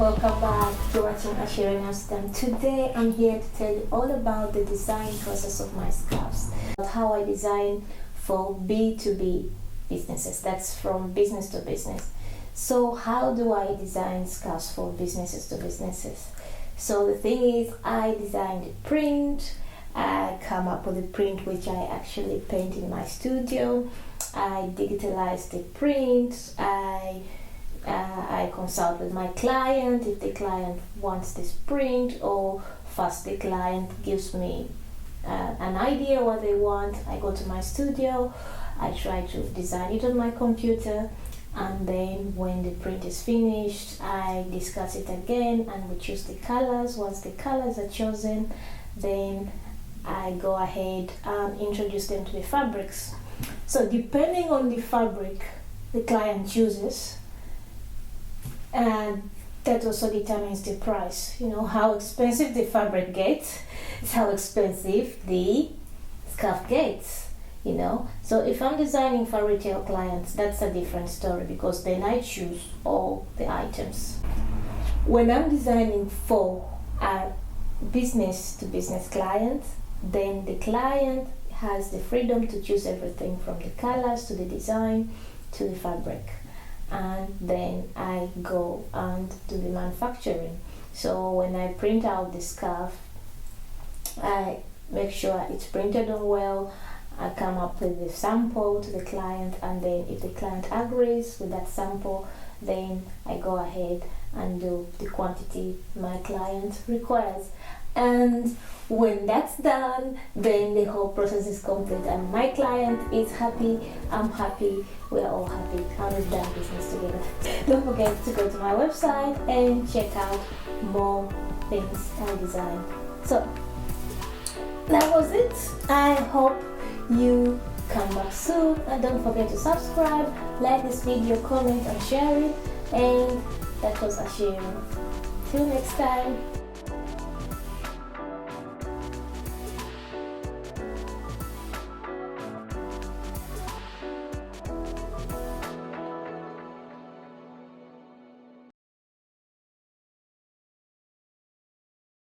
Welcome back to watching Aciero. Today I'm here to tell you all about the design process of my scarves, how I design for B2B businesses, that's from business to business. So how do I design scarves for businesses to businesses? So the thing is, I design the print, I come up with a print which I actually paint in my studio, I digitalize the print, I consult with my client if the client wants this print, or first the client gives me an idea what they want. I go to my studio, I try to design it on my computer, and then when the print is finished I discuss it again and we choose the colors. Once the colors are chosen, then I go ahead and introduce them to the fabrics. So depending on the fabric the client chooses, and that also determines the price. You know, how expensive the fabric gets is how expensive the scarf gets, you know. So if I'm designing for retail clients, that's a different story, because then I choose all the items. When I'm designing for a business to business client, then the client has the freedom to choose everything from the colors to the design to the fabric. And then I go and do the manufacturing. So when I print out the scarf, I make sure it's printed on well. I come up with the sample to the client, and then if the client agrees with that sample, then I go ahead and do the quantity my client requires. And when that's done, then the whole process is complete and my client is happy, I'm happy, we're all happy, and we've done business together. Don't forget to go to my website and check out more things I design. So that was it. I hope you come back soon, and don't forget to subscribe, like this video, comment and share it. And that was Aciero. Till next time.